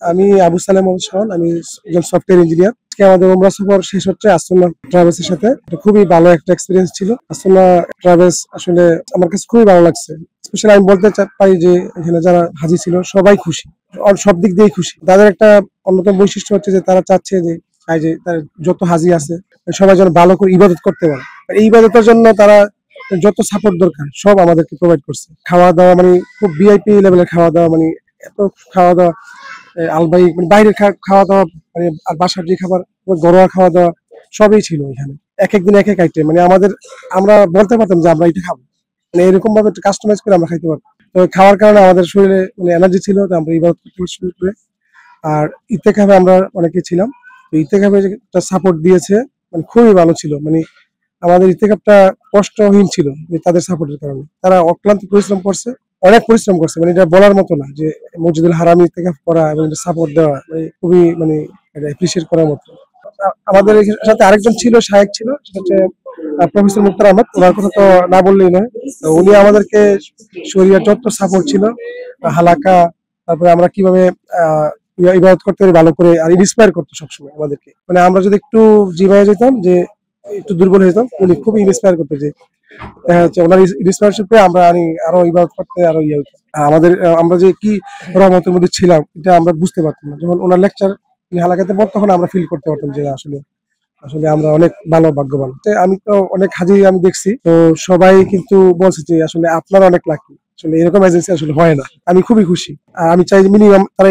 আমি আবু সালেম মোহাম্মদ শাওন। আমি একজন সফটওয়্যার ইঞ্জিনিয়ার। আজকে আমাদের উমরা সফর শেষ হচ্ছে আসমানা ট্রাভেলস এর সাথে। এটা খুবই ভালো একটা এক্সপেরিয়েন্স ছিল। আসমানা ট্রাভেলস আসলে আমার কাছে খুবই ভালো লাগছে। স্পেশালি আমি বলতে পারি যে এখানে যারা হাজি ছিল সবাই খুশি, সব দিক দিয়েই খুশি। তাদের একটা অন্যতম বৈশিষ্ট্য হচ্ছে যে তারা চাচ্ছে যে তার যত হাজি আছে সবাই যেন ভালো করে ইবাদত করতে পারে। এই ইবাদতের জন্য তারা যত সাপোর্ট দরকার সব আমাদেরকে প্রোভাইড করছে। খাওয়া দাওয়া মানে খুব ভিআইপি লেভেলের খাওয়া দাওয়া, মানে এত খাওয়া দাওয়া আলবাই মানে বাইরের খাওয়া দাওয়া, মানে আর বাসার যে খাবার ঘরোয়া খাওয়া দাওয়া সবই ছিল এখানে। এক এক দিন এক এক আইটেম, মানে আমরা বলতে পারতাম যে আমরা এটা খাবো, মানে এরকম ভাবে কাস্টমাইজ করে আমরা খাইতে পারতাম। তো খাওয়ার কারণে আমাদের শরীরে মানে এনার্জি ছিল, তো আমরা ইবাদত করতে শুরু করে। আর ইত্তেকাফে আমরা অনেকে ছিলাম। তো ইত্তেকাফে একটা সাপোর্ট দিয়েছে, মানে খুবই ভালো ছিল। মানে আমাদের ইত্তেকাফটা কষ্টহীন ছিল যে তাদের সাপোর্টের কারণে। তারা অক্লান্ত পরিশ্রম করছে, অনেক পরিশ্রম করছে, মানে এটা বলার মতো না যে মসজিদুল হারামে ইত্তেকাফ করা এবং সাপোর্ট দেওয়া মানে খুবই মানে এটা অ্যাপ্রিসিয়েট করার মতো। আমাদের সাথে আরেকজন ছিল, শায়েক ছিল, সেটা হচ্ছে প্রফেসর মুক্তার আহমদ। ওনার কথা তো না বললেই নয়। তো উনি আমাদেরকে শরীয়ত যত সাপোর্ট ছিল, হালাকা, তারপরে আমরা কিভাবে ইবাদত করতে পারি ভালো করে, আর ইন্সপায়ার করতো সবসময় আমাদেরকে। মানে আমরা যদি একটু জিমায় যেতাম, যে একটু দুর্বল হয়ে যেতাম, উনি খুবই ইন্সপায়ার করতো যে দেখা যাচ্ছে ওনার ইন্সপায়ারশিপ পেয়ে আমরা আরো ইবাদত করতে আরো ইয়ে হইতো। আমরা যে কি রহমতের মধ্যে ছিলাম এটা আমরা বুঝতে পারতাম না। যখন ওনার লেকচার হালাকাতে পর তখন আমরা ফিল করতে পারতাম যে আসলে আসলে আমরা অনেক ভালো ভাগ্যবান। আমি তো অনেক হাজি আমি দেখছি, তো সবাই কিন্তু বলছে যে আসলে আপনারা অনেক লাকি, আসলে এরকম এজেন্সি আসলে হয় না। আমি খুবই খুশি। আর আমি চাই মিনিমাম তারা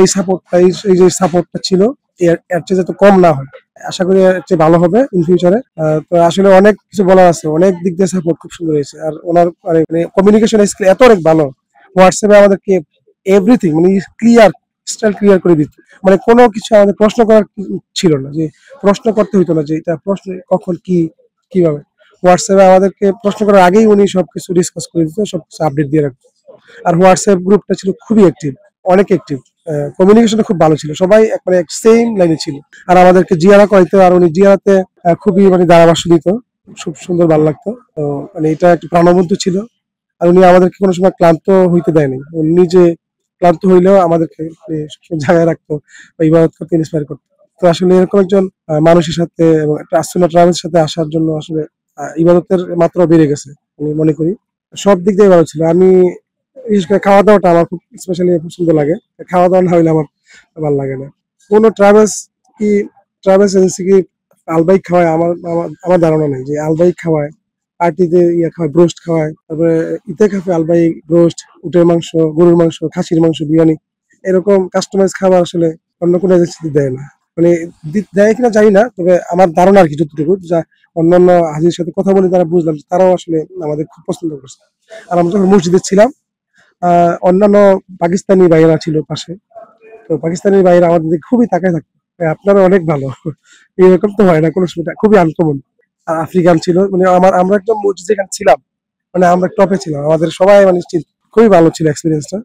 এই যে সাপোর্টটা ছিল এর চেয়ে যাতে কম না হয়। আশা করি এর চেয়ে ভালো হবে ইন ফিউচারে। তো আসলে অনেক কিছু বলার আছে, অনেক দিক দিয়ে সাপোর্ট খুব সুন্দর হয়েছে। আর ওনার মানে কমিউনিকেশন স্কিল এত অনেক ভালো। হোয়াটসঅ্যাপে আমাদেরকে এভরিথিং মানে ক্লিয়ার করে দিত। মানে কোনো কিছু আমাদের প্রশ্ন করার ছিল না, যে প্রশ্ন করতে হইতো না যে এটা প্রশ্ন কখন কিভাবে। হোয়াটসঅ্যাপে আমাদেরকে প্রশ্ন করার আগেই উনি সবকিছু ডিসকাস করে দিত, সবকিছু আপডেট দিয়ে রাখতো। আর হোয়াটসঅ্যাপ গ্রুপটা ছিল খুবই অ্যাক্টিভ, অনেক অ্যাক্টিভ। কমিউনিকেশনটা খুব ভালো ছিল, সবাই মানে সেম লাইনে ছিল। আর আমাদেরকে জিয়ারা করাইতো, আর উনি জিয়ারাতে খুবই মানে ধারাভাষ্য দিত, খুব সুন্দর ভালো লাগতো। তো মানে এটা একটু প্রাণবন্ত ছিল। আর উনি আমাদেরকে কোনো সময় ক্লান্ত হইতে দেয়নি। উনি নিজে ক্লান্ত হইলেও আমাদেরকে সবসময় জায়গায় রাখতো বা ইবাদত করতে ইন্সপায়ার করতো। তো আসলে এরকম একজন মানুষের সাথে এবং একটা আসুনা ট্রাভেলস সাথে আসার জন্য আসলে ইবাদতের মাত্রা বেড়ে গেছে আমি মনে করি। সব দিক দিয়ে ভালো ছিল। আমি বিশেষ করে খাওয়া দাওয়াটা আমার খুব স্পেশালি পছন্দ লাগে। খাওয়া দাওয়া না হইলে আমার ভালো লাগে না। কোনো কি ট্রাভেলস এজেন্সি কি আলবাইক খাওয়ায়? আমার আমার আমার ধারণা নেই যে আলবাইক খাওয়ায়। পার্টিতে খাওয়ায়, ব্রোস্ট খাওয়ায়। তারপরে ইত্তেকাফে আলবাইক, ব্রোস্ট, উটের মাংস, গরুর মাংস, খাসির মাংস, বিরিয়ানি, এরকম কাস্টমাইজ খাবার আসলে অন্য কোনো এজেন্সিতে দেয় না। মানে দেয় কিনা জানি না, তবে আমার ধারণা আর কি যতটুকু যা অন্যান্য হাজির সাথে কথা বলে তারা বুঝলাম যে তারাও আসলে আমাদের খুব পছন্দ করছে। আর আমরা যখন মসজিদে ছিলাম, অন্যান্য পাকিস্তানি ভাইয়েরা ছিল পাশে। তো পাকিস্তানি ভাইয়েরা আমাদের দিকে খুবই তাকায় থাকতো, আপনারা অনেক ভালো। এরকম তো হয় না কোনো সময়, খুবই আনকমন। আর আফ্রিকান ছিল, মানে আমরা একদম মসজিদ যেখানে ছিলাম, মানে আমরা টপে ছিলাম, আমাদের সবাই মানে খুবই ভালো ছিল এক্সপিরিয়েন্সটা।